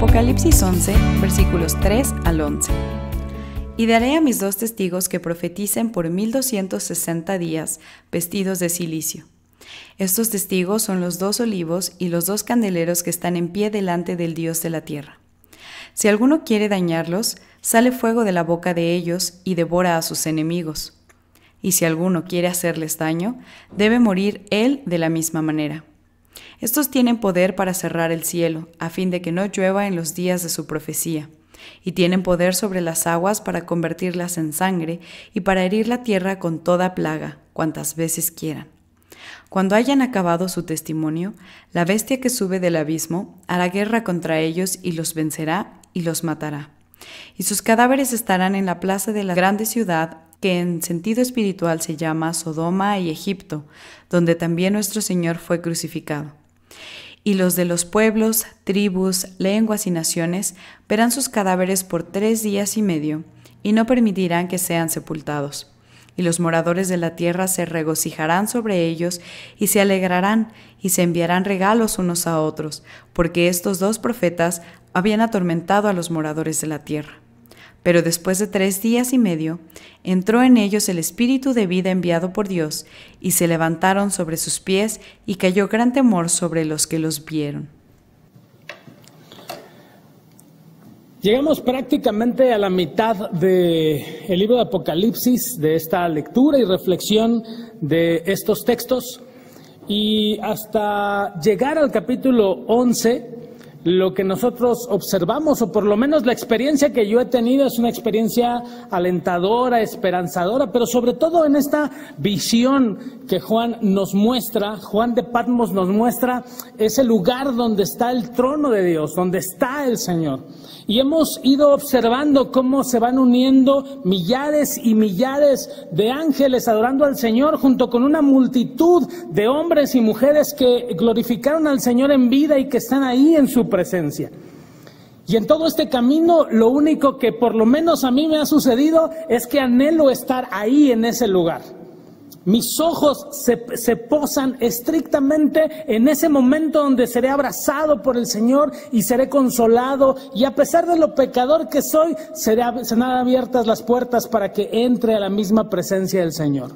Apocalipsis 11, versículos 3 al 11. Y daré a mis 2 testigos que profeticen por 1260 días, vestidos de cilicio. Estos testigos son los 2 olivos y los 2 candeleros que están en pie delante del Dios de la tierra. Si alguno quiere dañarlos, sale fuego de la boca de ellos y devora a sus enemigos. Y si alguno quiere hacerles daño, debe morir él de la misma manera. Estos tienen poder para cerrar el cielo, a fin de que no llueva en los días de su profecía, y tienen poder sobre las aguas para convertirlas en sangre y para herir la tierra con toda plaga, cuantas veces quieran. Cuando hayan acabado su testimonio, la bestia que sube del abismo hará guerra contra ellos y los vencerá y los matará. Y sus cadáveres estarán en la plaza de la grande ciudad, que en sentido espiritual se llama Sodoma y Egipto, donde también nuestro Señor fue crucificado. Y los de los pueblos, tribus, lenguas y naciones verán sus cadáveres por 3 días y medio, y no permitirán que sean sepultados. Y los moradores de la tierra se regocijarán sobre ellos, y se alegrarán, y se enviarán regalos unos a otros, porque estos 2 profetas habían atormentado a los moradores de la tierra. Pero después de 3 días y medio, entró en ellos el espíritu de vida enviado por Dios, y se levantaron sobre sus pies, y cayó gran temor sobre los que los vieron. Llegamos prácticamente a la mitad del libro de Apocalipsis, de esta lectura y reflexión de estos textos, y hasta llegar al capítulo 11, lo que nosotros observamos, o por lo menos la experiencia que yo he tenido, es una experiencia alentadora, esperanzadora, pero sobre todo en esta visión que Juan nos muestra, Juan de Patmos nos muestra ese lugar donde está el trono de Dios, donde está el Señor. Y hemos ido observando cómo se van uniendo millares y millares de ángeles adorando al Señor, junto con una multitud de hombres y mujeres que glorificaron al Señor en vida y que están ahí en su presencia. Y en todo este camino, lo único que por lo menos a mí me ha sucedido es que anhelo estar ahí en ese lugar. Mis ojos se posan estrictamente en ese momento donde seré abrazado por el Señor y seré consolado, y a pesar de lo pecador que soy, serán abiertas las puertas para que entre a la misma presencia del Señor.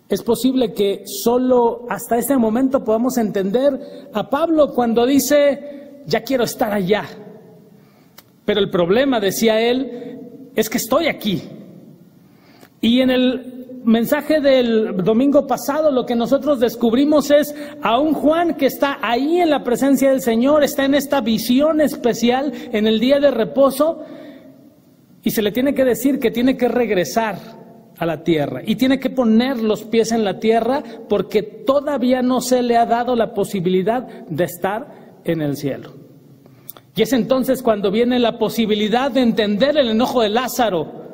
Es posible que solo hasta este momento podamos entender a Pablo cuando dice: ya quiero estar allá. Pero el problema, decía él, es que estoy aquí. Y en el mensaje del domingo pasado lo que nosotros descubrimos es a un Juan que está ahí en la presencia del Señor, está en esta visión especial en el día de reposo, y se le tiene que decir que tiene que regresar a la tierra y tiene que poner los pies en la tierra, porque todavía no se le ha dado la posibilidad de estar en el cielo. Y es entonces cuando viene la posibilidad de entender el enojo de Lázaro,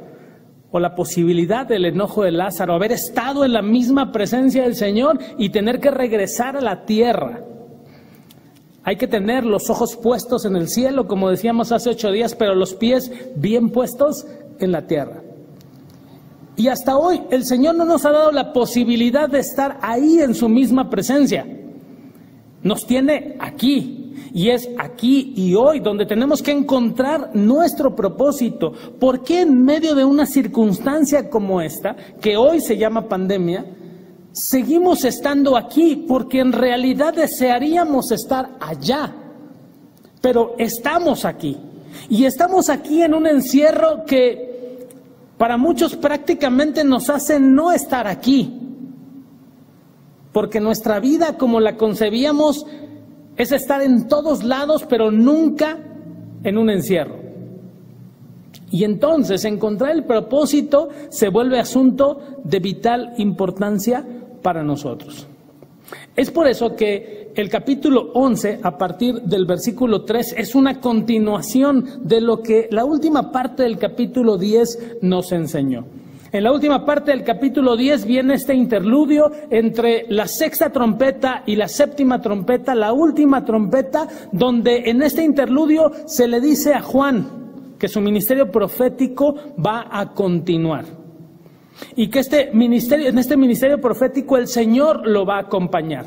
o la posibilidad del enojo de Lázaro, haber estado en la misma presencia del Señor y tener que regresar a la tierra. Hay que tener los ojos puestos en el cielo, como decíamos hace 8 días, pero los pies bien puestos en la tierra. Y hasta hoy el Señor no nos ha dado la posibilidad de estar ahí en su misma presencia. Nos tiene aquí. Y es aquí y hoy donde tenemos que encontrar nuestro propósito. ¿Por qué en medio de una circunstancia como esta, que hoy se llama pandemia, seguimos estando aquí? Porque en realidad desearíamos estar allá, pero estamos aquí. Y estamos aquí en un encierro que para muchos prácticamente nos hace no estar aquí. Porque nuestra vida, como la concebíamos, es estar en todos lados, pero nunca en un encierro. Y entonces encontrar el propósito se vuelve asunto de vital importancia para nosotros. Es por eso que el capítulo 11, a partir del versículo 3, es una continuación de lo que la última parte del capítulo 10 nos enseñó. En la última parte del capítulo 10 viene este interludio entre la 6ª trompeta y la 7ª trompeta, la última trompeta, donde en este interludio se le dice a Juan que su ministerio profético va a continuar. Y que en este ministerio profético el Señor lo va a acompañar.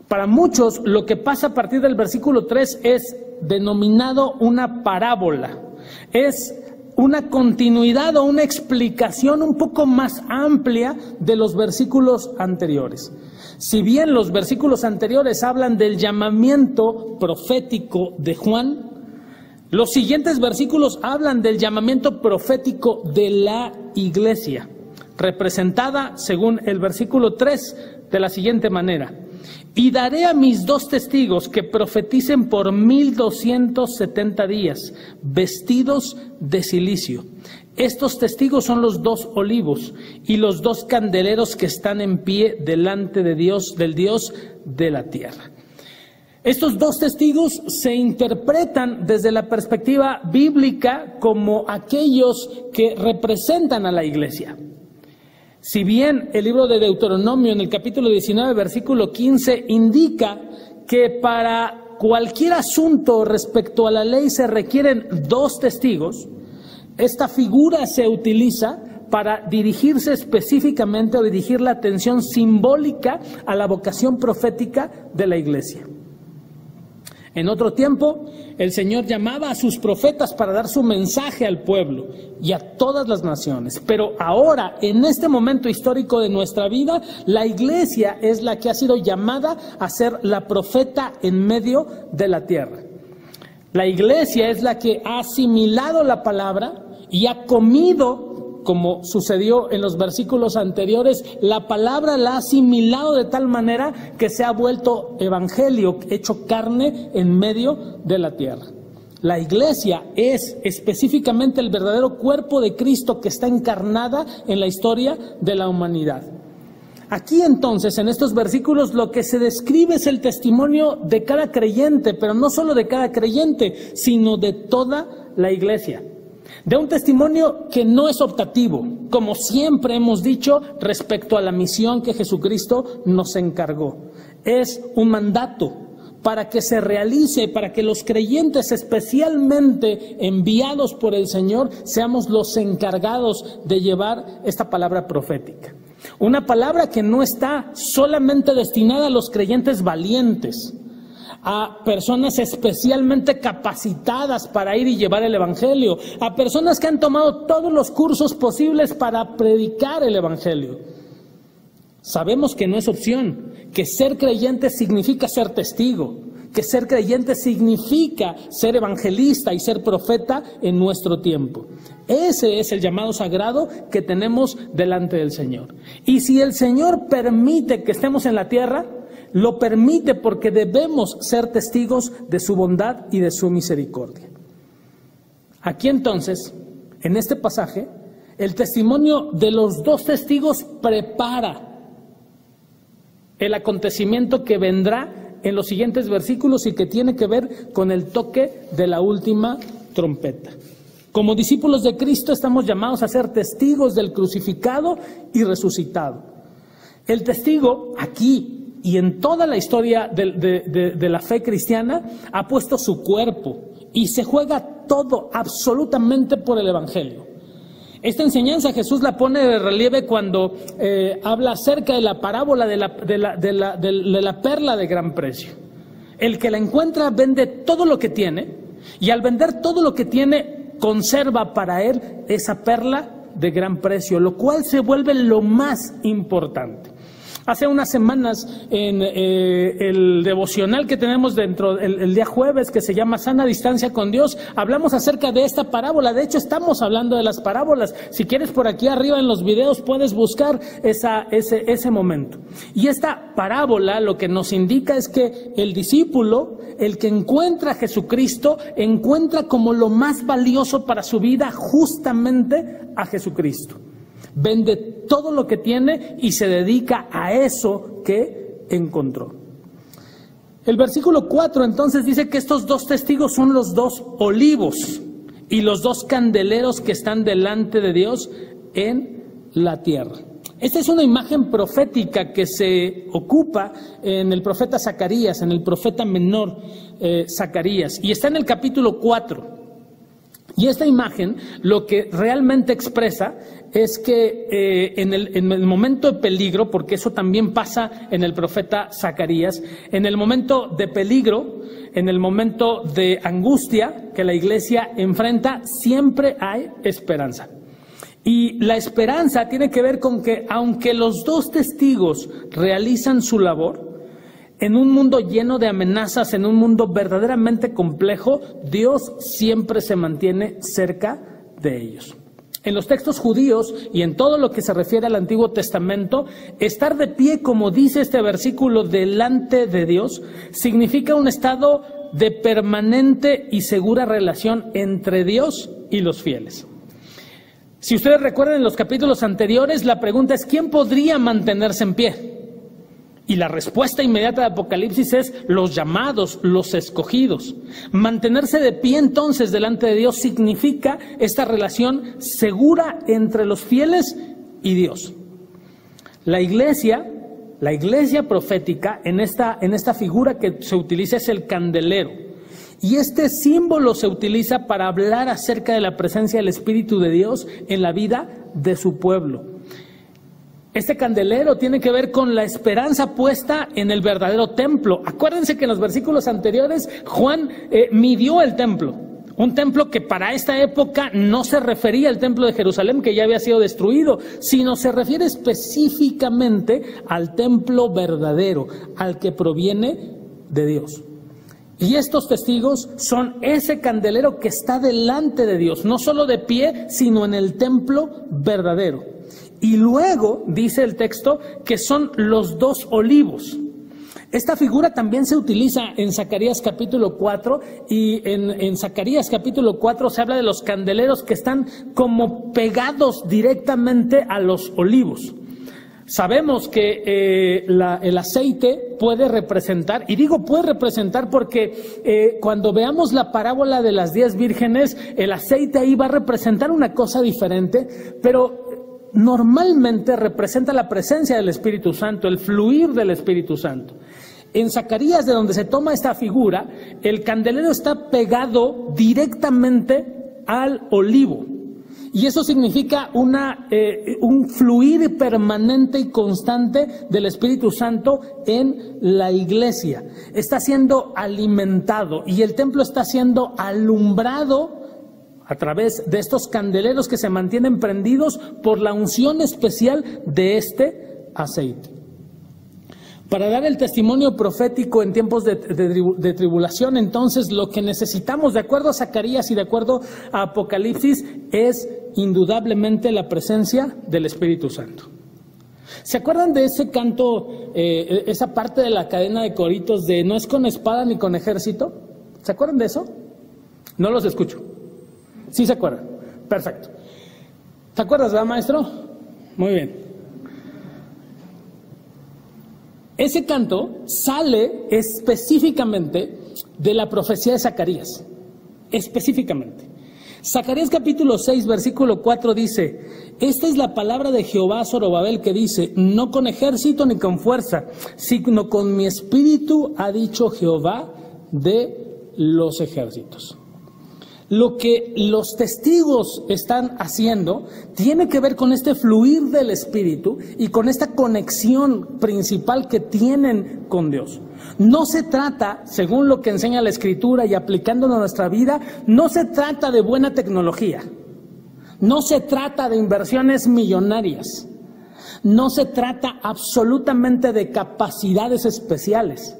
Para muchos, lo que pasa a partir del versículo 3 es denominado una parábola. Es una continuidad o una explicación un poco más amplia de los versículos anteriores. Si bien los versículos anteriores hablan del llamamiento profético de Juan, los siguientes versículos hablan del llamamiento profético de la iglesia, representada, según el versículo 3, de la siguiente manera: y daré a mis 2 testigos que profeticen por 1270 días, vestidos de cilicio. Estos testigos son los 2 olivos y los 2 candeleros que están en pie delante de Dios, del Dios de la tierra. Estos 2 testigos se interpretan desde la perspectiva bíblica como aquellos que representan a la iglesia. Si bien el libro de Deuteronomio en el capítulo 19, versículo 15, indica que para cualquier asunto respecto a la ley se requieren 2 testigos, esta figura se utiliza para dirigirse específicamente o dirigir la atención simbólica a la vocación profética de la iglesia. En otro tiempo, el Señor llamaba a sus profetas para dar su mensaje al pueblo y a todas las naciones. Pero ahora, en este momento histórico de nuestra vida, la iglesia es la que ha sido llamada a ser la profeta en medio de la tierra. La iglesia es la que ha asimilado la palabra y ha comido, como sucedió en los versículos anteriores, la palabra la ha asimilado de tal manera que se ha vuelto evangelio, hecho carne en medio de la tierra. La iglesia es específicamente el verdadero cuerpo de Cristo que está encarnada en la historia de la humanidad. Aquí entonces, en estos versículos, lo que se describe es el testimonio de cada creyente, pero no solo de cada creyente, sino de toda la iglesia. De un testimonio que no es optativo, como siempre hemos dicho respecto a la misión que Jesucristo nos encargó. Es un mandato para que se realice, para que los creyentes especialmente enviados por el Señor seamos los encargados de llevar esta palabra profética. Una palabra que no está solamente destinada a los creyentes valientes, a personas especialmente capacitadas para ir y llevar el evangelio, a personas que han tomado todos los cursos posibles para predicar el evangelio. Sabemos que no es opción, que ser creyente significa ser testigo, que ser creyente significa ser evangelista y ser profeta en nuestro tiempo. Ese es el llamado sagrado que tenemos delante del Señor. Y si el Señor permite que estemos en la tierra, lo permite porque debemos ser testigos de su bondad y de su misericordia. Aquí entonces, en este pasaje, el testimonio de los 2 testigos prepara el acontecimiento que vendrá en los siguientes versículos y que tiene que ver con el toque de la última trompeta. Como discípulos de Cristo estamos llamados a ser testigos del crucificado y resucitado. El testigo aquí y en toda la historia de la fe cristiana ha puesto su cuerpo y se juega todo absolutamente por el evangelio. Esta enseñanza Jesús la pone de relieve cuando habla acerca de la parábola de la perla de gran precio. El que la encuentra vende todo lo que tiene y al vender todo lo que tiene conserva para él esa perla de gran precio, lo cual se vuelve lo más importante. Hace unas semanas en el devocional que tenemos dentro el día jueves, que se llama Sana Distancia con Dios, hablamos acerca de esta parábola. De hecho, estamos hablando de las parábolas. Si quieres, por aquí arriba en los videos puedes buscar ese momento. Y esta parábola lo que nos indica es que el discípulo, el que encuentra a Jesucristo, encuentra como lo más valioso para su vida justamente a Jesucristo. Vende todo lo que tiene y se dedica a eso que encontró. El versículo 4 entonces dice que estos 2 testigos son los 2 olivos y los 2 candeleros que están delante de Dios en la tierra. Esta es una imagen profética que se ocupa en el profeta Zacarías, en el profeta menor Zacarías, y está en el capítulo 4. Y esta imagen lo que realmente expresa es que en el momento de peligro, porque eso también pasa en el profeta Zacarías, en el momento de peligro, en el momento de angustia que la iglesia enfrenta, siempre hay esperanza. Y la esperanza tiene que ver con que aunque los dos testigos realizan su labor, en un mundo lleno de amenazas, en un mundo verdaderamente complejo, Dios siempre se mantiene cerca de ellos. En los textos judíos y en todo lo que se refiere al Antiguo Testamento, estar de pie, como dice este versículo, delante de Dios, significa un estado de permanente y segura relación entre Dios y los fieles. Si ustedes recuerdan en los capítulos anteriores, la pregunta es ¿quién podría mantenerse en pie? Y la respuesta inmediata de Apocalipsis es los llamados, los escogidos. Mantenerse de pie entonces delante de Dios significa esta relación segura entre los fieles y Dios. La iglesia profética en esta figura que se utiliza es el candelero. Y este símbolo se utiliza para hablar acerca de la presencia del Espíritu de Dios en la vida de su pueblo. Este candelero tiene que ver con la esperanza puesta en el verdadero templo. Acuérdense que en los versículos anteriores Juan midió el templo. Un templo que para esta época no se refería al templo de Jerusalén que ya había sido destruido, sino se refiere específicamente al templo verdadero, al que proviene de Dios. Y estos testigos son ese candelero que está delante de Dios, no solo de pie, sino en el templo verdadero. Y luego dice el texto que son los dos olivos. Esta figura también se utiliza en Zacarías capítulo 4 y en Zacarías capítulo 4 se habla de los candeleros que están como pegados directamente a los olivos. Sabemos que el aceite puede representar, y digo puede representar porque cuando veamos la parábola de las 10 vírgenes, el aceite ahí va a representar una cosa diferente, pero normalmente representa la presencia del Espíritu Santo, el fluir del Espíritu Santo. En Zacarías, de donde se toma esta figura, el candelero está pegado directamente al olivo. Y eso significa un fluir permanente y constante del Espíritu Santo en la iglesia. Está siendo alimentado y el templo está siendo alumbrado a través de estos candeleros que se mantienen prendidos por la unción especial de este aceite. Para dar el testimonio profético en tiempos de tribulación, entonces lo que necesitamos, de acuerdo a Zacarías y de acuerdo a Apocalipsis, es indudablemente la presencia del Espíritu Santo. ¿Se acuerdan de ese canto, esa parte de la cadena de coritos de no es con espada ni con ejército? ¿Se acuerdan de eso? No los escucho. ¿Sí se acuerdan? Perfecto. ¿Te acuerdas, verdad, maestro? Muy bien. Ese canto sale específicamente de la profecía de Zacarías. Específicamente. Zacarías capítulo 6, versículo 4 dice: esta es la palabra de Jehová a Zorobabel que dice, no con ejército ni con fuerza, sino con mi espíritu, ha dicho Jehová de los ejércitos. Lo que los testigos están haciendo tiene que ver con este fluir del Espíritu y con esta conexión principal que tienen con Dios. No se trata, según lo que enseña la Escritura y aplicándolo a nuestra vida, no se trata de buena tecnología, no se trata de inversiones millonarias, no se trata absolutamente de capacidades especiales.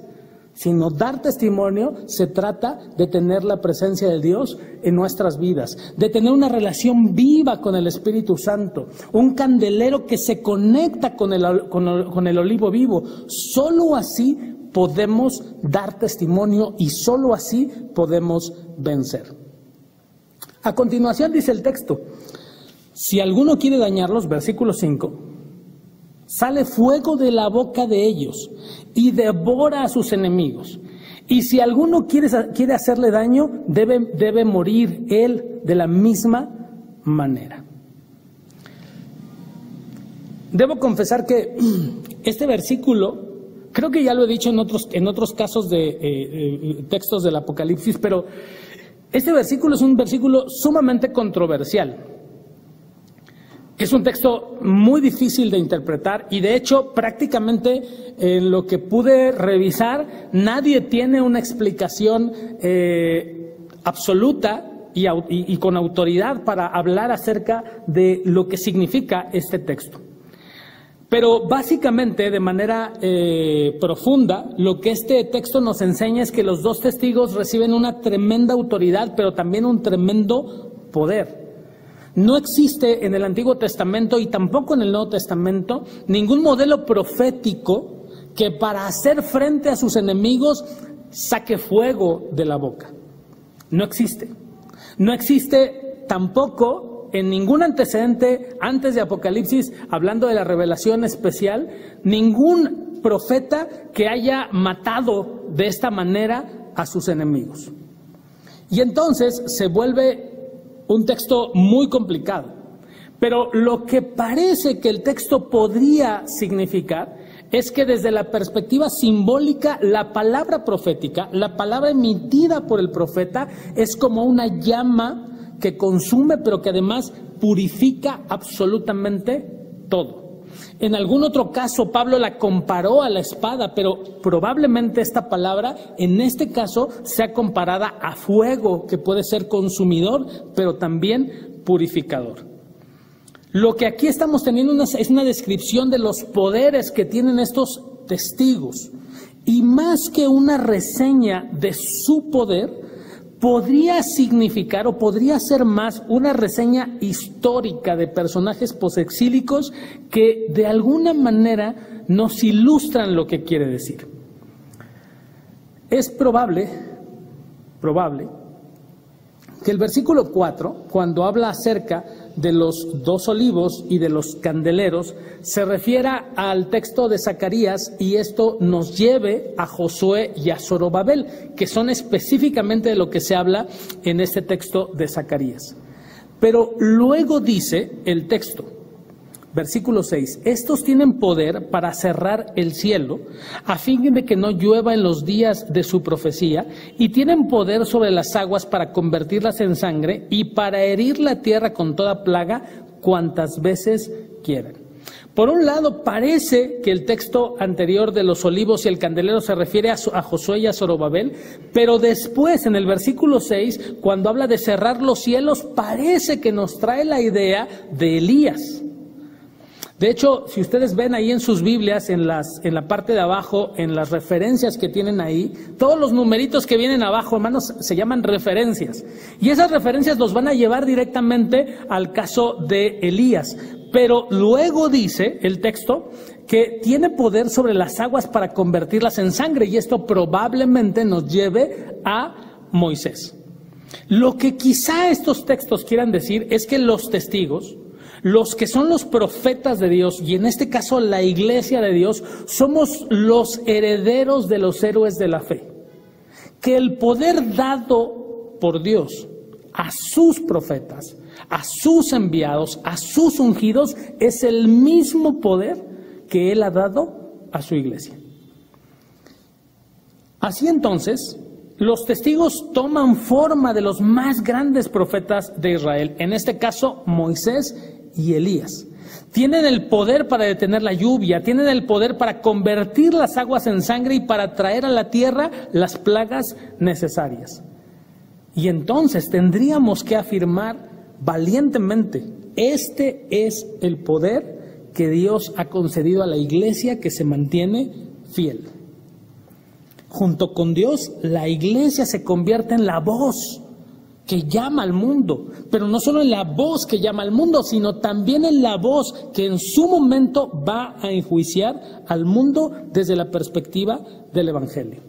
Sino dar testimonio se trata de tener la presencia de Dios en nuestras vidas, de tener una relación viva con el Espíritu Santo, un candelero que se conecta con el olivo vivo. Solo así podemos dar testimonio y solo así podemos vencer. A continuación dice el texto, si alguno quiere dañarlos, versículo 5, sale fuego de la boca de ellos y devora a sus enemigos. Y si alguno quiere hacerle daño, debe morir él de la misma manera. Debo confesar que este versículo, creo que ya lo he dicho en otros casos de textos del Apocalipsis, pero Este versículo es un versículo sumamente controversial. Es un texto muy difícil de interpretar y de hecho prácticamente en lo que pude revisar nadie tiene una explicación absoluta y con autoridad para hablar acerca de lo que significa este texto. Pero básicamente, de manera profunda, lo que este texto nos enseña es que los dos testigos reciben una tremenda autoridad, pero también un tremendo poder. No existe en el Antiguo Testamento y tampoco en el Nuevo Testamento ningún modelo profético que para hacer frente a sus enemigos saque fuego de la boca. No existe. No existe tampoco en ningún antecedente antes de Apocalipsis, hablando de la revelación especial, ningún profeta que haya matado de esta manera a sus enemigos. Y entonces se vuelve un texto muy complicado. Pero lo que parece que el texto podría significar es que desde la perspectiva simbólica, la palabra profética, la palabra emitida por el profeta, es como una llama que consume, pero que además purifica absolutamente todo. En algún otro caso, Pablo la comparó a la espada, pero probablemente esta palabra, en este caso, sea comparada a fuego, que puede ser consumidor, pero también purificador. Lo que aquí estamos teniendo es una descripción de los poderes que tienen estos testigos. Y más que una reseña de su poder, podría significar o podría ser más una reseña histórica de personajes posexílicos que de alguna manera nos ilustran lo que quiere decir. Es probable que el versículo 4, cuando habla acerca de los 2 olivos y de los candeleros, se refiera al texto de Zacarías y esto nos lleve a Josué y a Zorobabel, que son específicamente de lo que se habla en este texto de Zacarías. Pero luego dice el texto, versículo 6, estos tienen poder para cerrar el cielo a fin de que no llueva en los días de su profecía y tienen poder sobre las aguas para convertirlas en sangre y para herir la tierra con toda plaga cuantas veces quieran. Por un lado, parece que el texto anterior de los olivos y el candelero se refiere a Josué y a Zorobabel, pero después, en el versículo 6, cuando habla de cerrar los cielos, parece que nos trae la idea de Elías. De hecho, si ustedes ven ahí en sus Biblias, en la parte de abajo, en las referencias que tienen ahí, todos los numeritos que vienen abajo, hermanos, se llaman referencias. Y esas referencias los van a llevar directamente al caso de Elías. Pero luego dice el texto que tiene poder sobre las aguas para convertirlas en sangre, y esto probablemente nos lleve a Moisés. Lo que quizá estos textos quieran decir es que los testigos, los que son los profetas de Dios, y en este caso la iglesia de Dios, somos los herederos de los héroes de la fe. Que el poder dado por Dios a sus profetas, a sus enviados, a sus ungidos, es el mismo poder que Él ha dado a su iglesia. Así entonces, los testigos toman forma de los más grandes profetas de Israel, en este caso Moisés y Elías. Tienen el poder para detener la lluvia, tienen el poder para convertir las aguas en sangre y para traer a la tierra las plagas necesarias. Y entonces tendríamos que afirmar valientemente, este es el poder que Dios ha concedido a la iglesia que se mantiene fiel. Junto con Dios, la iglesia se convierte en la voz que llama al mundo, pero no solo en la voz que llama al mundo, sino también en la voz que en su momento va a enjuiciar al mundo desde la perspectiva del Evangelio.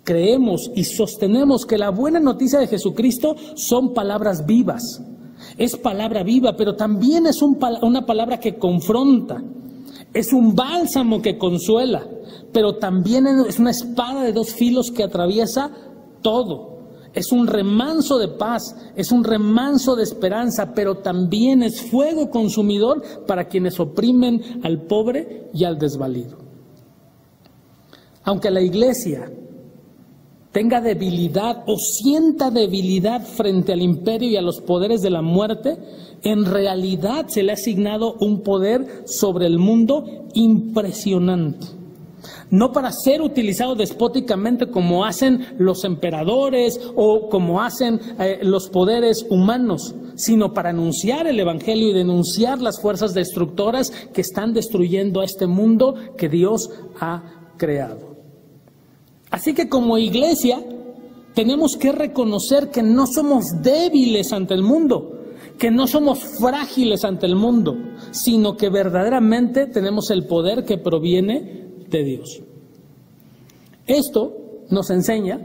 Creemos y sostenemos que la buena noticia de Jesucristo son palabras vivas. Es palabra viva, pero también es una palabra que confronta. Es un bálsamo que consuela, pero también es una espada de 2 filos que atraviesa todo. Es un remanso de paz, es un remanso de esperanza, pero también es fuego consumidor para quienes oprimen al pobre y al desvalido. Aunque la iglesia tenga debilidad o sienta debilidad frente al imperio y a los poderes de la muerte, en realidad se le ha asignado un poder sobre el mundo impresionante. No para ser utilizado despóticamente como hacen los emperadores o como hacen los poderes humanos, sino para anunciar el Evangelio y denunciar las fuerzas destructoras que están destruyendo a este mundo que Dios ha creado. Así que como iglesia tenemos que reconocer que no somos débiles ante el mundo, que no somos frágiles ante el mundo, sino que verdaderamente tenemos el poder que proviene de Dios. Esto nos enseña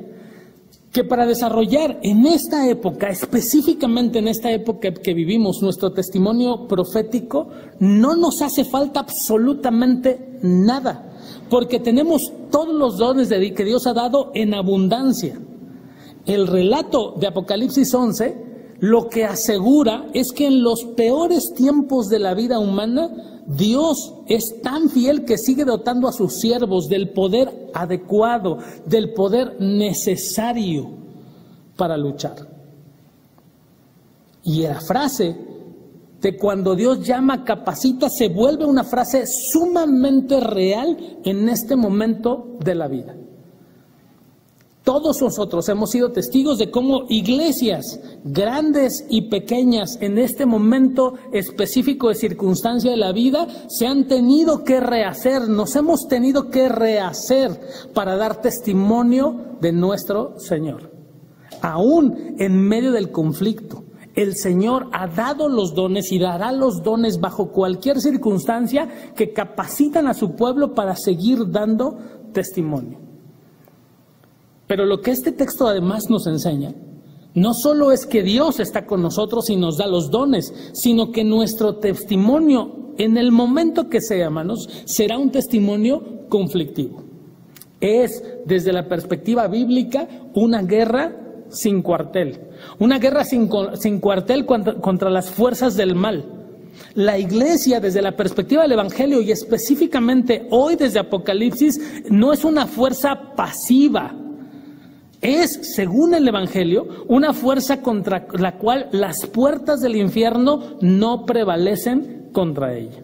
que para desarrollar en esta época, específicamente en esta época que vivimos, nuestro testimonio profético, no nos hace falta absolutamente nada, porque tenemos todos los dones que Dios ha dado en abundancia. El relato de Apocalipsis 11 lo que asegura es que en los peores tiempos de la vida humana, Dios es tan fiel que sigue dotando a sus siervos del poder adecuado, del poder necesario para luchar. Y la frase de cuando Dios llama, capacita, se vuelve una frase sumamente real en este momento de la vida. Todos nosotros hemos sido testigos de cómo iglesias grandes y pequeñas en este momento específico de circunstancia de la vida se han tenido que rehacer, nos hemos tenido que rehacer para dar testimonio de nuestro Señor. Aún en medio del conflicto, el Señor ha dado los dones y dará los dones bajo cualquier circunstancia que capacitan a su pueblo para seguir dando testimonio. Pero lo que este texto además nos enseña, no solo es que Dios está con nosotros y nos da los dones, sino que nuestro testimonio, en el momento que sea, hermanos, será un testimonio conflictivo. Es, desde la perspectiva bíblica, una guerra sin cuartel. Una guerra sin cuartel contra las fuerzas del mal. La iglesia, desde la perspectiva del Evangelio y específicamente hoy desde Apocalipsis, no es una fuerza pasiva. Es, según el Evangelio, una fuerza contra la cual las puertas del infierno no prevalecen contra ella.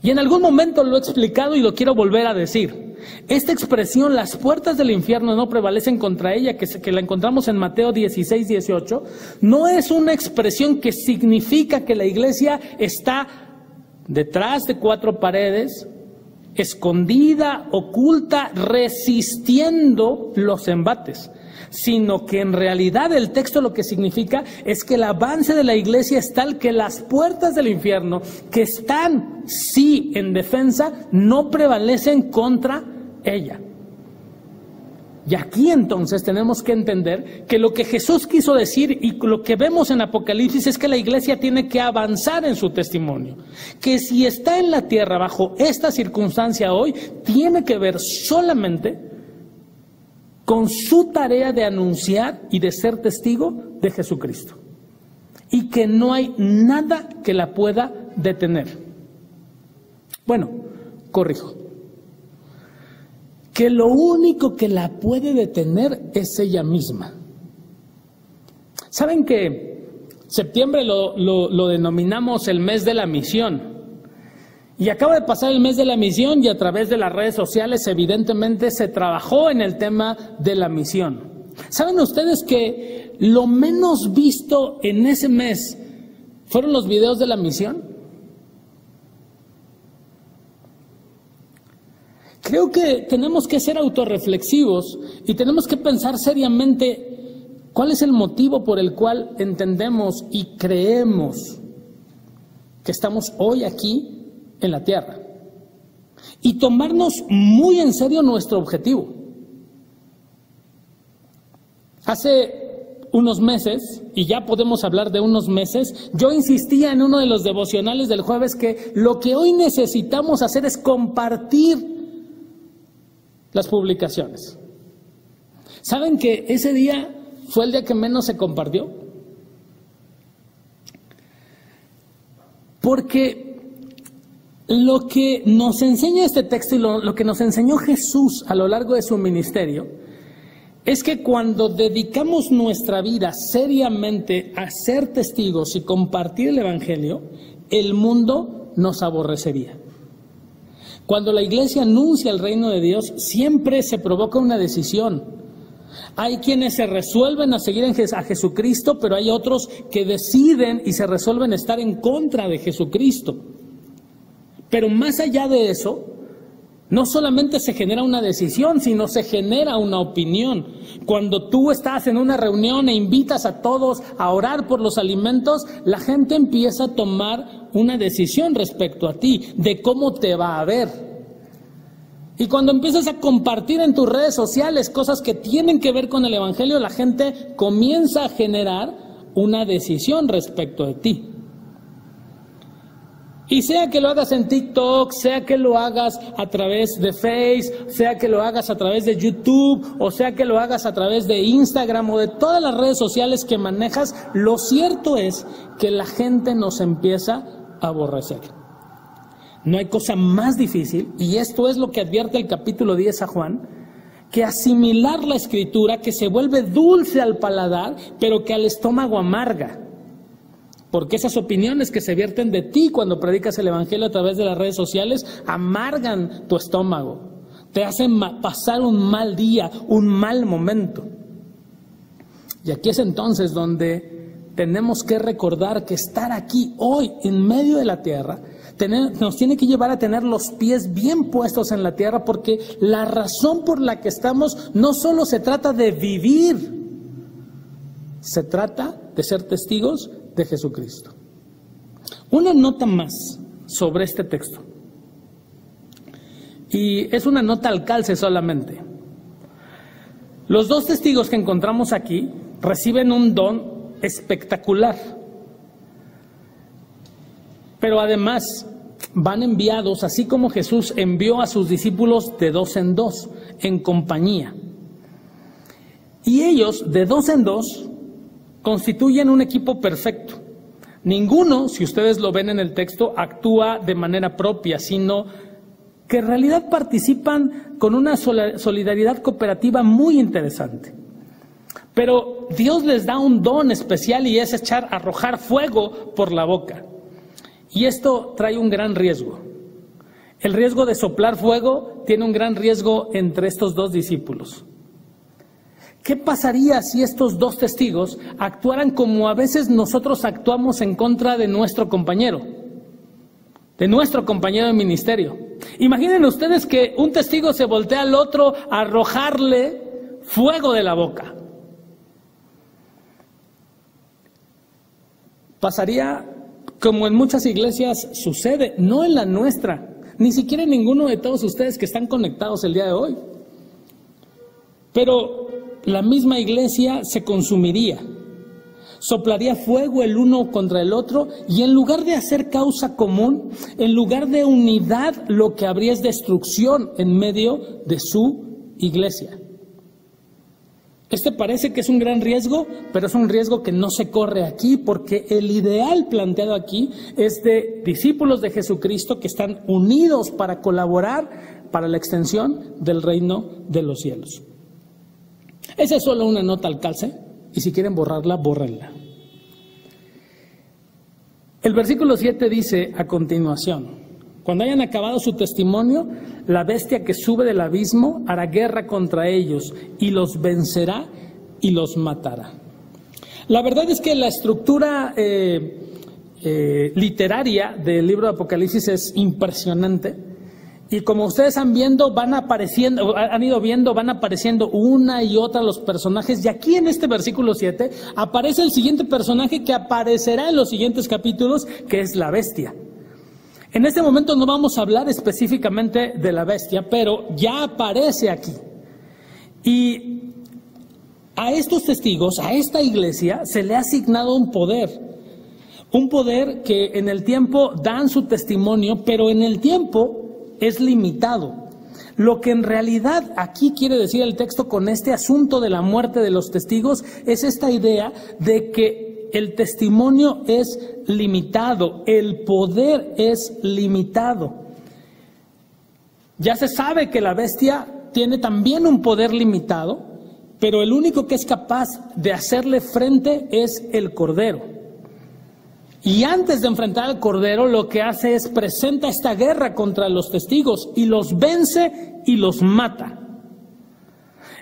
Y en algún momento lo he explicado y lo quiero volver a decir. Esta expresión, las puertas del infierno no prevalecen contra ella, que la encontramos en Mateo 16, 18, no es una expresión que significa que la iglesia está detrás de cuatro paredes, escondida, oculta, resistiendo los embates, sino que en realidad el texto lo que significa es que el avance de la iglesia es tal que las puertas del infierno, que están sí en defensa, no prevalecen contra ella. Y aquí entonces tenemos que entender que lo que Jesús quiso decir y lo que vemos en Apocalipsis es que la iglesia tiene que avanzar en su testimonio. Que si está en la tierra bajo esta circunstancia hoy, tiene que ver solamente con su tarea de anunciar y de ser testigo de Jesucristo. Y que no hay nada que la pueda detener. Bueno, corrijo. Que lo único que la puede detener es ella misma. ¿Saben que septiembre lo denominamos el mes de la misión? Y acaba de pasar el mes de la misión y a través de las redes sociales evidentemente se trabajó en el tema de la misión. ¿Saben ustedes que lo menos visto en ese mes fueron los videos de la misión? Creo que tenemos que ser autorreflexivos y tenemos que pensar seriamente cuál es el motivo por el cual entendemos y creemos que estamos hoy aquí en la tierra. Y tomarnos muy en serio nuestro objetivo. Hace unos meses, y ya podemos hablar de unos meses, yo insistía en uno de los devocionales del jueves que lo que hoy necesitamos hacer es compartir las publicaciones. ¿Saben que ese día fue el día que menos se compartió? Porque lo que nos enseña este texto y lo que nos enseñó Jesús a lo largo de su ministerio es que cuando dedicamos nuestra vida seriamente a ser testigos y compartir el Evangelio, el mundo nos aborrecería. Cuando la iglesia anuncia el reino de Dios, siempre se provoca una decisión. Hay quienes se resuelven a seguir a Jesucristo, pero hay otros que deciden y se resuelven a estar en contra de Jesucristo. Pero más allá de eso, no solamente se genera una decisión, sino se genera una opinión. Cuando tú estás en una reunión e invitas a todos a orar por los alimentos, la gente empieza a tomar una decisión respecto a ti, de cómo te va a ver. Y cuando empiezas a compartir en tus redes sociales cosas que tienen que ver con el Evangelio, la gente comienza a generar una decisión respecto de ti. Y sea que lo hagas en TikTok, sea que lo hagas a través de Facebook, sea que lo hagas a través de YouTube, o sea que lo hagas a través de Instagram o de todas las redes sociales que manejas, lo cierto es que la gente nos empieza a aborrecer. No hay cosa más difícil, y esto es lo que advierte el capítulo 10 a Juan, que asimilar la Escritura, que se vuelve dulce al paladar, pero que al estómago amarga. Porque esas opiniones que se vierten de ti cuando predicas el Evangelio a través de las redes sociales amargan tu estómago, te hacen pasar un mal día, un mal momento. Y aquí es entonces donde tenemos que recordar que estar aquí hoy en medio de la tierra nos tiene que llevar a tener los pies bien puestos en la tierra, porque la razón por la que estamos no solo se trata de vivir, se trata de ser testigos de Jesucristo. Una nota más sobre este texto, y es una nota al calce solamente. Los dos testigos que encontramos aquí reciben un don espectacular, pero además van enviados, así como Jesús envió a sus discípulos de 2 en 2, en compañía. Y ellos, de 2 en 2, constituyen un equipo perfecto. Ninguno, si ustedes lo ven en el texto, actúa de manera propia, sino que en realidad participan con una solidaridad cooperativa muy interesante. Pero Dios les da un don especial, y es arrojar fuego por la boca. Y esto trae un gran riesgo. El riesgo de soplar fuego tiene un gran riesgo entre estos dos discípulos. ¿Qué pasaría si estos dos testigos actuaran como a veces nosotros actuamos en contra de nuestro compañero de ministerio? Imaginen ustedes que un testigo se voltea al otro a arrojarle fuego de la boca. Pasaría como en muchas iglesias sucede, no en la nuestra, ni siquiera en ninguno de todos ustedes que están conectados el día de hoy. Pero la misma iglesia se consumiría, soplaría fuego el uno contra el otro, y en lugar de hacer causa común, en lugar de unidad, lo que habría es destrucción en medio de su iglesia. Este parece que es un gran riesgo, pero es un riesgo que no se corre aquí, porque el ideal planteado aquí es de discípulos de Jesucristo que están unidos para colaborar para la extensión del reino de los cielos. Esa es solo una nota al calce, y si quieren borrarla, bórrenla. El versículo 7 dice a continuación: cuando hayan acabado su testimonio, la bestia que sube del abismo hará guerra contra ellos y los vencerá y los matará. La verdad es que la estructura literaria del libro de Apocalipsis es impresionante. Y como ustedes han ido viendo, van apareciendo una y otra los personajes. Y aquí en este versículo 7 aparece el siguiente personaje que aparecerá en los siguientes capítulos, que es la bestia. En este momento no vamos a hablar específicamente de la bestia, pero ya aparece aquí. Y a estos testigos, a esta iglesia, se le ha asignado un poder que en el tiempo dan su testimonio, pero en el tiempo es limitado. Lo que en realidad aquí quiere decir el texto con este asunto de la muerte de los testigos es esta idea de que el testimonio es limitado, el poder es limitado. Ya se sabe que la bestia tiene también un poder limitado, pero el único que es capaz de hacerle frente es el Cordero. Y antes de enfrentar al Cordero, lo que hace es presenta esta guerra contra los testigos y los vence y los mata.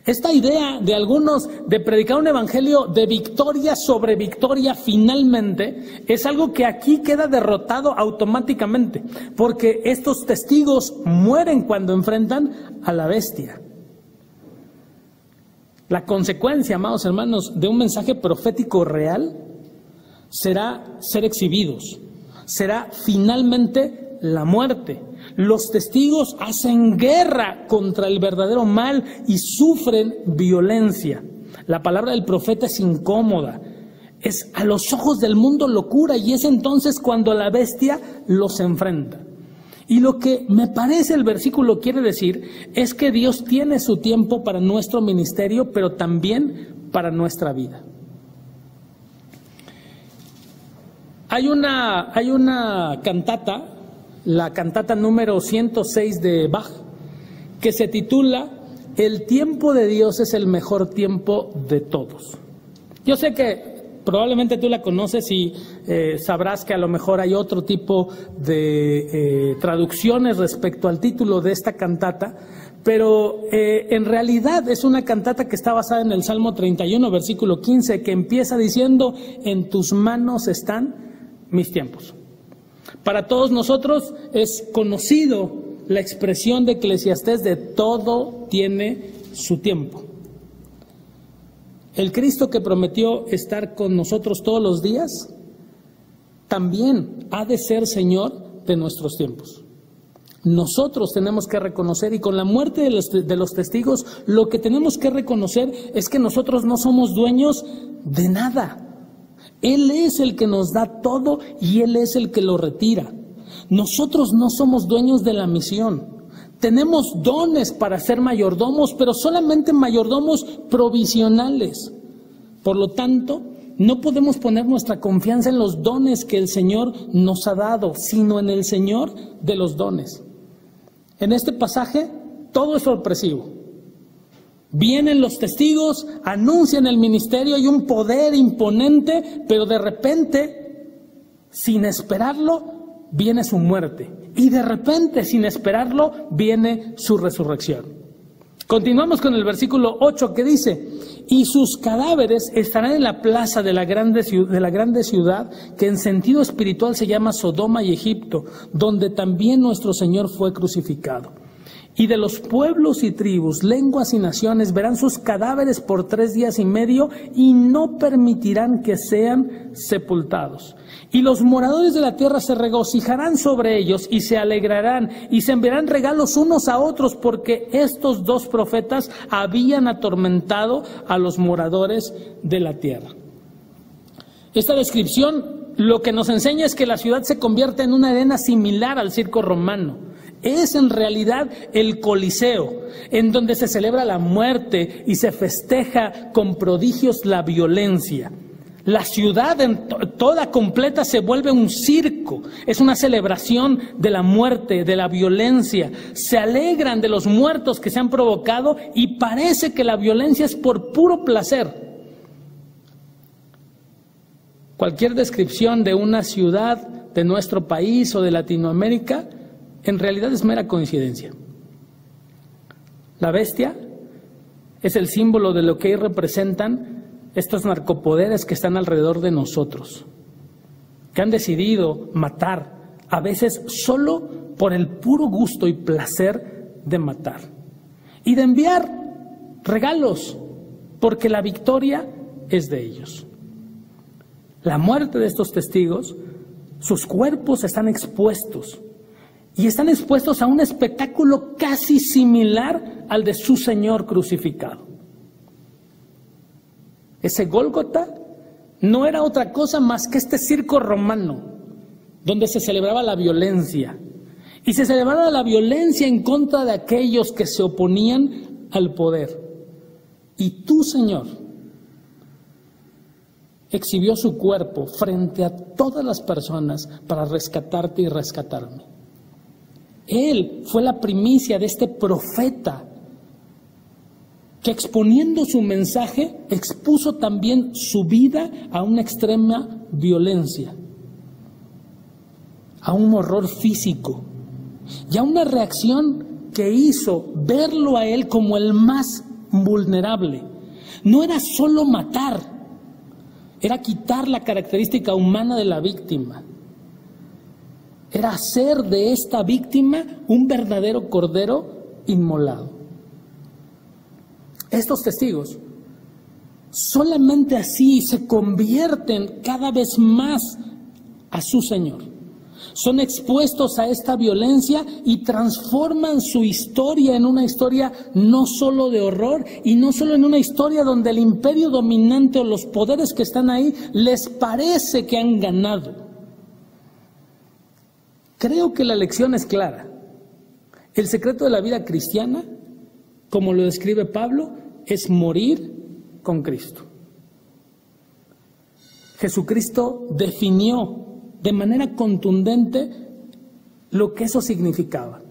Esta idea de algunos de predicar un evangelio de victoria sobre victoria finalmente es algo que aquí queda derrotado automáticamente, porque estos testigos mueren cuando enfrentan a la bestia. La consecuencia, amados hermanos, de un mensaje profético real será ser exhibidos, será finalmente la muerte. Los testigos hacen guerra contra el verdadero mal y sufren violencia. La palabra del profeta es incómoda, es a los ojos del mundo locura, y es entonces cuando la bestia los enfrenta. Y lo que me parece el versículo quiere decir es que Dios tiene su tiempo para nuestro ministerio, pero también para nuestra vida. Hay una cantata, la cantata número 106 de Bach, que se titula El tiempo de Dios es el mejor tiempo de todos. Yo sé que probablemente tú la conoces y sabrás que a lo mejor hay otro tipo de traducciones respecto al título de esta cantata, pero en realidad es una cantata que está basada en el Salmo 31, versículo 15, que empieza diciendo: en tus manos están mis tiempos. Para todos nosotros es conocido la expresión de Eclesiastés de todo tiene su tiempo. El Cristo que prometió estar con nosotros todos los días también ha de ser Señor de nuestros tiempos. Nosotros tenemos que reconocer, y con la muerte de los testigos, lo que tenemos que reconocer es que nosotros no somos dueños de nada. Él es el que nos da todo y Él es el que lo retira. Nosotros no somos dueños de la misión. Tenemos dones para ser mayordomos, pero solamente mayordomos provisionales. Por lo tanto, no podemos poner nuestra confianza en los dones que el Señor nos ha dado, sino en el Señor de los dones. En este pasaje, todo es sorpresivo. Vienen los testigos, anuncian el ministerio, hay un poder imponente, pero de repente, sin esperarlo, viene su muerte. Y de repente, sin esperarlo, viene su resurrección. Continuamos con el versículo 8 que dice: y sus cadáveres estarán en la plaza de la grande ciudad, que en sentido espiritual se llama Sodoma y Egipto, donde también nuestro Señor fue crucificado. Y de los pueblos y tribus, lenguas y naciones verán sus cadáveres por 3 días y medio y no permitirán que sean sepultados. Y los moradores de la tierra se regocijarán sobre ellos y se alegrarán y se enviarán regalos unos a otros, porque estos 2 profetas habían atormentado a los moradores de la tierra. Esta descripción lo que nos enseña es que la ciudad se convierte en una arena similar al circo romano. Es en realidad el Coliseo, en donde se celebra la muerte y se festeja con prodigios la violencia. La ciudad toda completa se vuelve un circo, es una celebración de la muerte, de la violencia. Se alegran de los muertos que se han provocado y parece que la violencia es por puro placer. Cualquier descripción de una ciudad de nuestro país o de Latinoamérica en realidad es mera coincidencia. La bestia es el símbolo de lo que ahí representan estos narcopoderes que están alrededor de nosotros, que han decidido matar, a veces solo por el puro gusto y placer de matar, y de enviar regalos, porque la victoria es de ellos. La muerte de estos testigos, sus cuerpos están expuestos, y están expuestos a un espectáculo casi similar al de su Señor crucificado. Ese Gólgota no era otra cosa más que este circo romano, donde se celebraba la violencia. Y se celebraba la violencia en contra de aquellos que se oponían al poder. Y tu Señor exhibió su cuerpo frente a todas las personas para rescatarte y rescatarme. Él fue la primicia de este profeta que exponiendo su mensaje expuso también su vida a una extrema violencia, a un horror físico y a una reacción que hizo verlo a él como el más vulnerable. No era solo matar, era quitar la característica humana de la víctima. Era hacer de esta víctima un verdadero cordero inmolado. Estos testigos solamente así se convierten cada vez más a su Señor. Son expuestos a esta violencia y transforman su historia en una historia no solo de horror y no solo en una historia donde el imperio dominante o los poderes que están ahí les parece que han ganado. Creo que la lección es clara. El secreto de la vida cristiana, como lo describe Pablo, es morir con Cristo. Jesucristo definió de manera contundente lo que eso significaba.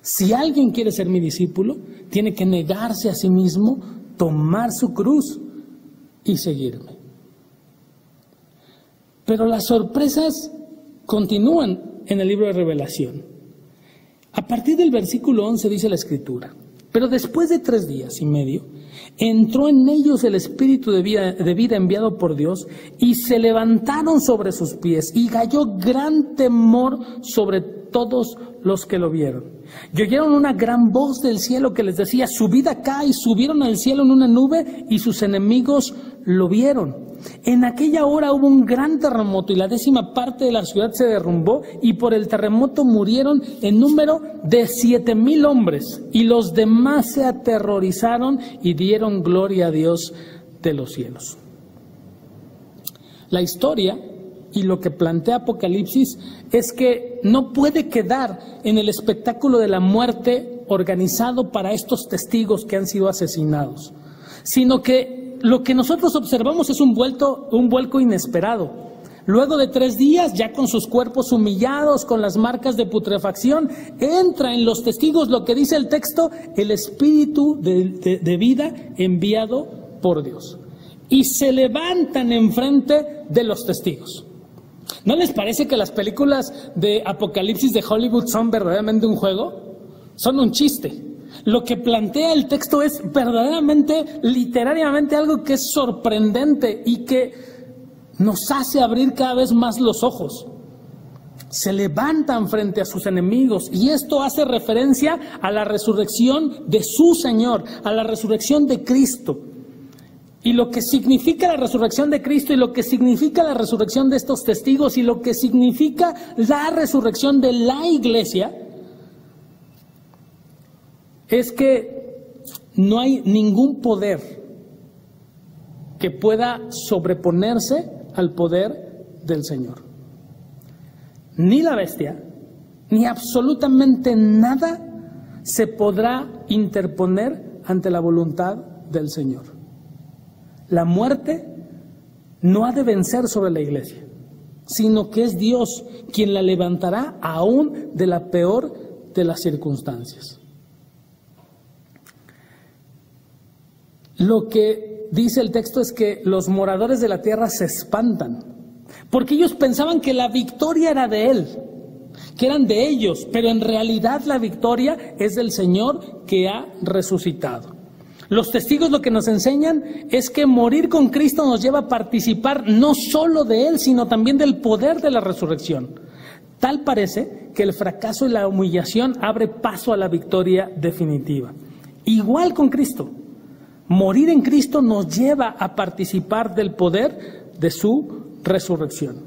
Si alguien quiere ser mi discípulo, tiene que negarse a sí mismo, tomar su cruz y seguirme. Pero las sorpresas continúan en el libro de Revelación. A partir del versículo 11 dice la Escritura: pero después de 3 días y medio, entró en ellos el Espíritu de vida enviado por Dios, y se levantaron sobre sus pies, y cayó gran temor sobre todos los que lo vieron. Y oyeron una gran voz del cielo que les decía: subid acá, y subieron al cielo en una nube, y sus enemigos lo vieron. En aquella hora hubo un gran terremoto, y la 10ª parte de la ciudad se derrumbó, y por el terremoto murieron en número de 7,000 hombres, y los demás se aterrorizaron y dieron gloria a Dios de los cielos. La historia y lo que plantea Apocalipsis es que no puede quedar en el espectáculo de la muerte organizado para estos testigos que han sido asesinados, sino que lo que nosotros observamos es un vuelco inesperado. Luego de 3 días, ya con sus cuerpos humillados, con las marcas de putrefacción, entra en los testigos lo que dice el texto: el Espíritu de vida enviado por Dios. Y se levantan enfrente de los testigos. ¿No les parece que las películas de Apocalipsis de Hollywood son verdaderamente un juego? Son un chiste. Lo que plantea el texto es verdaderamente, literariamente, algo que es sorprendente y que nos hace abrir cada vez más los ojos. Se levantan frente a sus enemigos, y esto hace referencia a la resurrección de su Señor, a la resurrección de Cristo. Y lo que significa la resurrección de Cristo, y lo que significa la resurrección de estos testigos, y lo que significa la resurrección de la iglesia, es que no hay ningún poder que pueda sobreponerse al poder del Señor. Ni la bestia, ni absolutamente nada se podrá interponer ante la voluntad del Señor. La muerte no ha de vencer sobre la iglesia, sino que es Dios quien la levantará aún de la peor de las circunstancias. Lo que dice el texto es que los moradores de la tierra se espantan, porque ellos pensaban que la victoria era de Él, que eran de ellos, pero en realidad la victoria es del Señor que ha resucitado. Los testigos lo que nos enseñan es que morir con Cristo nos lleva a participar no solo de Él, sino también del poder de la resurrección. Tal parece que el fracaso y la humillación abre paso a la victoria definitiva. Igual con Cristo. Morir en Cristo nos lleva a participar del poder de su resurrección.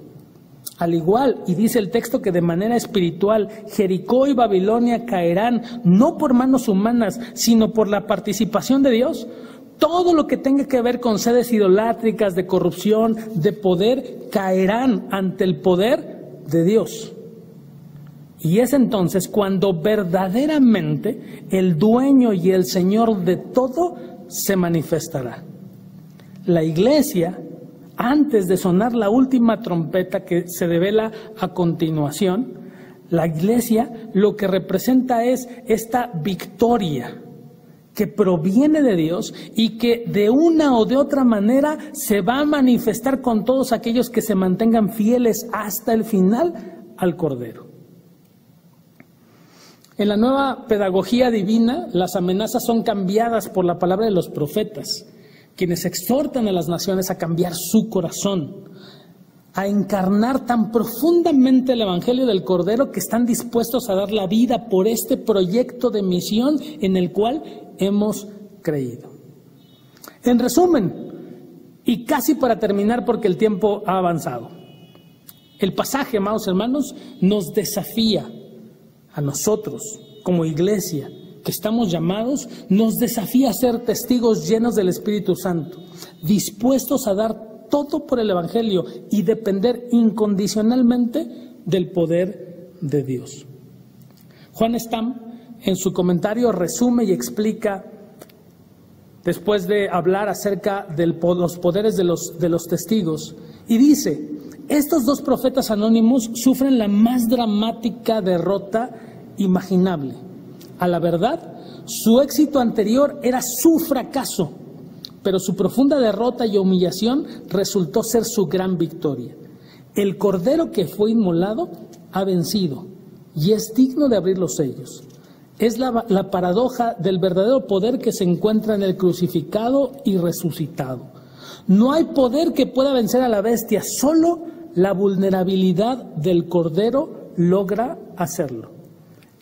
Al igual, y dice el texto que de manera espiritual, Jericó y Babilonia caerán no por manos humanas, sino por la participación de Dios. Todo lo que tenga que ver con sedes idolátricas, de corrupción, de poder, caerán ante el poder de Dios. Y es entonces cuando verdaderamente el dueño y el Señor de todo se manifestará. La iglesia, antes de sonar la última trompeta que se devela a continuación, la iglesia lo que representa es esta victoria que proviene de Dios y que de una o de otra manera se va a manifestar con todos aquellos que se mantengan fieles hasta el final al Cordero. En la nueva pedagogía divina, las amenazas son cambiadas por la palabra de los profetas, quienes exhortan a las naciones a cambiar su corazón, a encarnar tan profundamente el Evangelio del Cordero que están dispuestos a dar la vida por este proyecto de misión en el cual hemos creído. En resumen, y casi para terminar porque el tiempo ha avanzado, el pasaje, amados hermanos, nos desafía a nosotros como iglesia que estamos llamados, nos desafía a ser testigos llenos del Espíritu Santo, dispuestos a dar todo por el Evangelio y depender incondicionalmente del poder de Dios. Juan Stam, en su comentario, resume y explica, después de hablar acerca de los poderes de los testigos, y dice: estos dos profetas anónimos sufren la más dramática derrota imaginable. A la verdad, su éxito anterior era su fracaso, pero su profunda derrota y humillación resultó ser su gran victoria. El Cordero que fue inmolado ha vencido y es digno de abrir los sellos. Es la paradoja del verdadero poder que se encuentra en el crucificado y resucitado. No hay poder que pueda vencer a la bestia, solo la vulnerabilidad del Cordero logra hacerlo.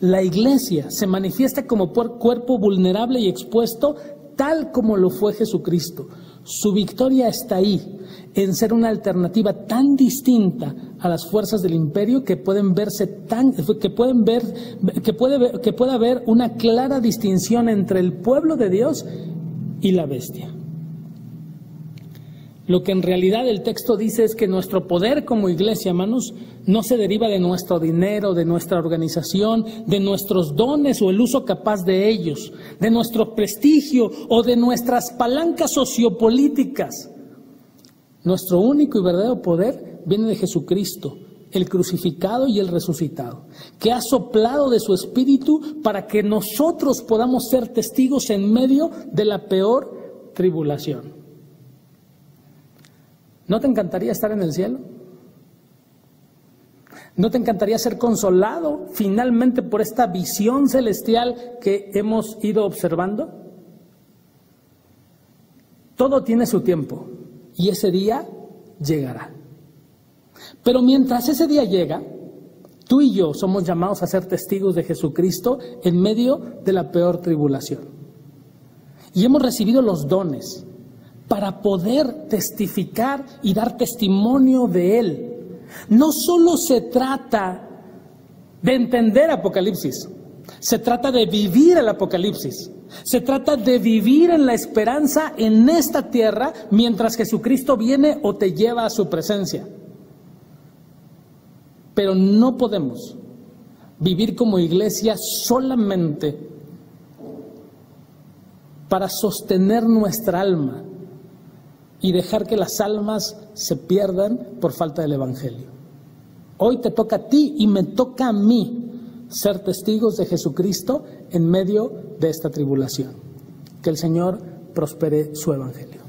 La iglesia se manifiesta como cuerpo vulnerable y expuesto, tal como lo fue Jesucristo. Su victoria está ahí, en ser una alternativa tan distinta a las fuerzas del imperio que puede haber una clara distinción entre el pueblo de Dios y la bestia. Lo que en realidad el texto dice es que nuestro poder como iglesia, hermanos, no se deriva de nuestro dinero, de nuestra organización, de nuestros dones o el uso capaz de ellos, de nuestro prestigio o de nuestras palancas sociopolíticas. Nuestro único y verdadero poder viene de Jesucristo, el crucificado y el resucitado, que ha soplado de su espíritu para que nosotros podamos ser testigos en medio de la peor tribulación. ¿No te encantaría estar en el cielo? ¿No te encantaría ser consolado finalmente por esta visión celestial que hemos ido observando? Todo tiene su tiempo y ese día llegará. Pero mientras ese día llega, tú y yo somos llamados a ser testigos de Jesucristo en medio de la peor tribulación. Y hemos recibido los dones para poder testificar y dar testimonio de Él. No solo se trata de entender Apocalipsis, se trata de vivir el Apocalipsis. Se trata de vivir en la esperanza en esta tierra mientras Jesucristo viene o te lleva a su presencia. Pero no podemos vivir como iglesia solamente para sostener nuestra alma y dejar que las almas se pierdan por falta del Evangelio. Hoy te toca a ti y me toca a mí ser testigos de Jesucristo en medio de esta tribulación. Que el Señor prospere su Evangelio.